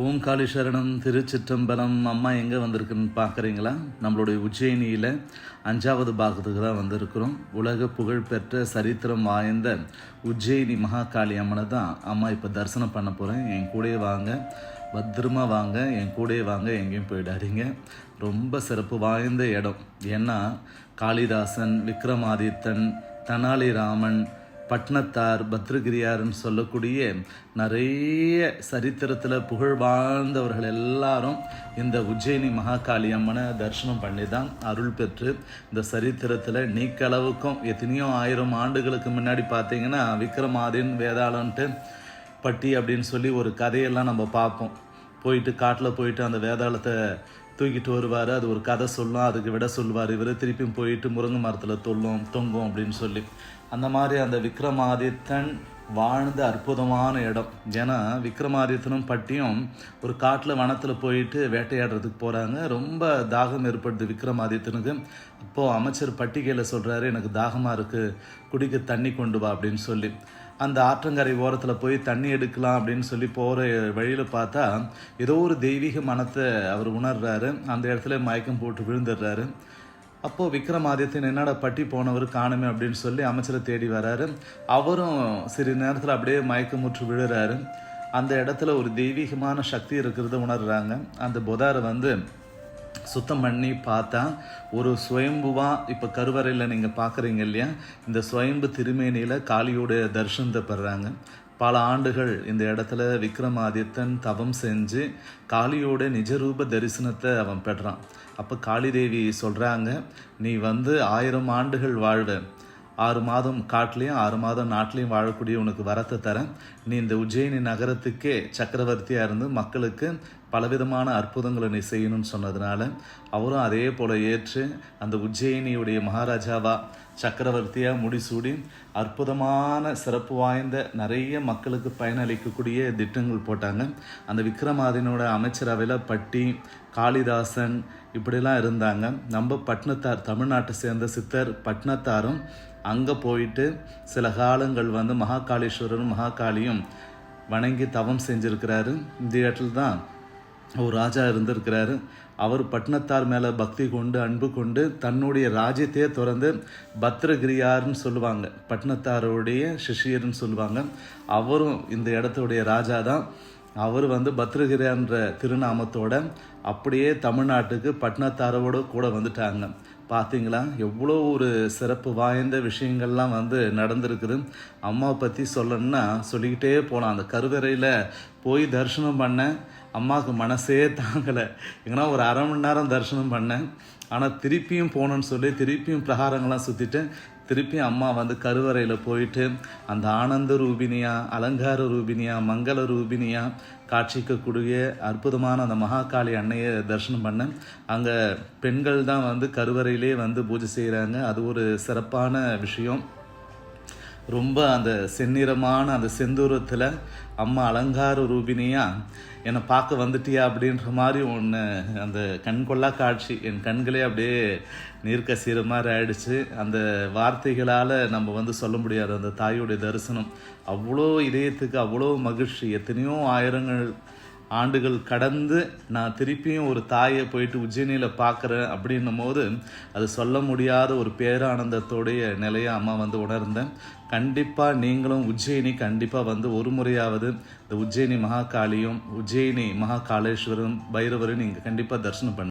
ஓங்காளீஸ்வரனம் திருச்சிற்றம்பலம். அம்மா எங்கே வந்திருக்குன்னு பார்க்குறீங்களா? நம்மளுடைய உஜ்ஜயினியில் 5வது பாகத்துக்கு தான் வந்திருக்கிறோம். உலக புகழ்பெற்ற சரித்திரம் வாய்ந்த உஜ்ஜயினி மகாகாளி அம்மனை தான் அம்மா இப்போ தரிசனம் பண்ண போகிறேன். என் கூடயே வாங்க, பத்திரமா வாங்க, என் கூடயே வாங்க, எங்கேயும் போயிடாதீங்க. ரொம்ப சிறப்பு வாய்ந்த இடம். ஏன்னா காளிதாசன், விக்ரமாதித்தன், தெனாலிராமன், பட்னத்தார், பத்ரகிரியார்னு சொல்லக்கூடிய நிறைய சரித்திரத்தில் புகழ் வாழ்ந்தவர்கள் எல்லாரும் இந்த உஜ்ஜயினி மகாகாளி அம்மனை தரிசனம் பண்ணி தான் அருள் பெற்று இந்த சரித்திரத்தில் நீக்களவுக்கும் எத்தனையோ 1000 ஆண்டுகளுக்கு முன்னாடி பார்த்தீங்கன்னா விக்ரமாதின் வேதாளன்ட்டு பட்டி அப்படின்னு சொல்லி ஒரு கதையெல்லாம் நம்ம பார்ப்போம். போயிட்டு காட்டில் போயிட்டு அந்த வேதாளத்தை தூக்கிட்டு வருவார். அது ஒரு கதை சொல்லும், அதுக்கு விட சொல்லுவார். இவர் திருப்பியும் போயிட்டு முருங்கை மரத்தில் தொங்கும் அப்படின்னு சொல்லி அந்த மாதிரி அந்த விக்ரமாதித்தன் வாழ்ந்த அற்புதமான இடம். ஏன்னா விக்ரமாதித்தனும் பட்டியும் ஒரு காட்டில் வனத்தில் போயிட்டு வேட்டையாடுறதுக்கு போகிறாங்க. ரொம்ப தாகம் ஏற்படுது விக்ரமாதித்தனுக்கு. அப்போது அமைச்சர் பட்டிகையில் சொல்கிறாரு, எனக்கு தாகமாக இருக்குது, குடிக்க தண்ணி கொண்டு வா அப்படின்னு சொல்லி. அந்த ஆற்றங்கரை ஓரத்தில் போய் தண்ணி எடுக்கலாம் அப்படின்னு சொல்லி போகிற வழியில் பார்த்தா ஏதோ ஒரு தெய்வீக மனத்தை அவர் உணர்றாரு. அந்த இடத்துல மயக்கம் போட்டு விழுந்துடுறாரு. அப்போது விக்ரமாதித்தன் என்னடா பட்டி போனவர் காணுமே அப்படின்னு சொல்லி அமைச்சரை தேடி வராரு. அவரும் சிறிது நேரத்தில் அப்படியே மயக்கமுற்று விழுறாரு. அந்த இடத்துல ஒரு தெய்வீகமான சக்தி இருக்கிறத உணர்றாங்க. அந்த புதாரை சுத்தம் பண்ணி பார்த்தா ஒரு சுயம்புவாக இப்போ கருவறையில் நீங்கள் பார்க்குறீங்க இல்லையா, இந்த சுயம்பு திருமேனியில் காளியோட தரிசனத்தை பெறாங்க. பல ஆண்டுகள் இந்த இடத்துல விக்ரமாதித்தன் தவம் செஞ்சு காளியோட நிஜரூப தரிசனத்தை அவன் பெறான். அப்போ காளிதேவி சொல்கிறாங்க, நீ 1000 ஆண்டுகள் வாழ்வ, 6 மாதம் காட்டிலையும் 6 மாதம் நாட்டிலையும் வாழக்கூடிய உனக்கு வரத்தை தரேன். நீ இந்த உஜ்ஜயினி நகரத்துக்கே சக்கரவர்த்தியாக இருந்து மக்களுக்கு பலவிதமான அற்புதங்களை நீ செய்யணும்னு சொன்னதுனால அவரும் அதே போல் ஏற்று அந்த உஜ்ஜயினியுடைய மகாராஜாவா சக்கரவர்த்தியாக முடிசூடி அற்புதமான சிறப்பு வாய்ந்த நிறைய மக்களுக்கு பயனளிக்கக்கூடிய திட்டங்கள் போட்டாங்க. அந்த விக்ரமாதினோட அமைச்சரவையில் பட்டி, காளிதாசன் இப்படிலாம் இருந்தாங்க. நம்ம பட்னத்தார், தமிழ்நாட்டை சேர்ந்த சித்தர் பட்னத்தாரும் அங்கே போயிட்டு சில காலங்கள் மகாகாளீஸ்வரரும் மகாகாளியும் வணங்கி தவம் செஞ்சுருக்கிறாரு. இந்த இடத்துல தான் ஒரு ராஜா இருந்திருக்கிறாரு. அவர் பட்னத்தார் மேலே பக்தி கொண்டு அன்பு கொண்டு தன்னுடைய ராஜ்யத்தையே திறந்து பத்ரகிரியார்னு சொல்லுவாங்க, பட்னத்தாருடைய சிஷியர்னு சொல்லுவாங்க. அவரும் இந்த இடத்துடைய ராஜா தான். அவர் பத்ரகிரியான்ற திருநாமத்தோட அப்படியே தமிழ்நாட்டுக்கு பட்னத்தாரோடு கூட வந்துட்டாங்க. பார்த்தீங்களா எவ்வளோ ஒரு சிறப்பு வாய்ந்த விஷயங்கள்லாம் நடந்திருக்குது. அம்மாவை பற்றி சொல்லணுன்னா சொல்லிக்கிட்டே போகலாம். அந்த கருவறையில் போய் தரிசனம் பண்ணேன், அம்மாவுக்கு மனசே தாங்கலை. எங்கன்னா ஒரு 1/2 மணி நேரம் தரிசனம் பண்ணேன். ஆனால் திருப்பியும் போகணுன்னு சொல்லி திருப்பியும் பிரகாரங்கள்லாம் சுற்றிட்டு திருப்பியும் அம்மா கருவறையில் போயிட்டு அந்த ஆனந்த ரூபினியா, அலங்கார ரூபினியா, மங்கள ரூபினியா காட்சிக்கக்கூடிய அற்புதமான அந்த மகாகாளி அன்னையை தரிசனம் பண்ணேன். அங்கே பெண்கள் தான் கருவறையிலே பூஜை செய்கிறாங்க. அது ஒரு சிறப்பான விஷயம். ரொம்ப அந்த செந்நிறமான அந்த செந்தூரத்தில் அம்மா அலங்கார ரூபினியா என்னை பார்க்க வந்துட்டியா அப்படின்ற மாதிரி ஒன்று அந்த கண்கொள்ளா காட்சி. என் கண்களே அப்படியே நீர்க்கசீர மாதிரி ஆயிடுச்சு. அந்த வார்த்தைகளால் நம்ம சொல்ல முடியாது. அந்த தாயோடைய தரிசனம் அவ்வளோ இதயத்துக்கு அவ்வளோ மகிழ்ச்சி. எத்தனையோ 1000 ஆண்டுகள் கடந்து நான் திருப்பியும் ஒரு தாயை போயிட்டு உஜ்ஜயினியில் பார்க்குறேன் அப்படின்னும் போது அது சொல்ல முடியாத ஒரு பேரானந்தத்தோடைய நிலையை அம்மா உணர்ந்தேன். கண்டிப்பாக நீங்களும் உஜ்ஜயினி கண்டிப்பாக ஒரு முறையாவது இந்த உஜ்ஜயினி மகாகாளியும் உஜ்ஜயினி மகாகாளேஸ்வரரும் பைரவரும் நீங்கள் கண்டிப்பாக தரிசனம் பண்ணு.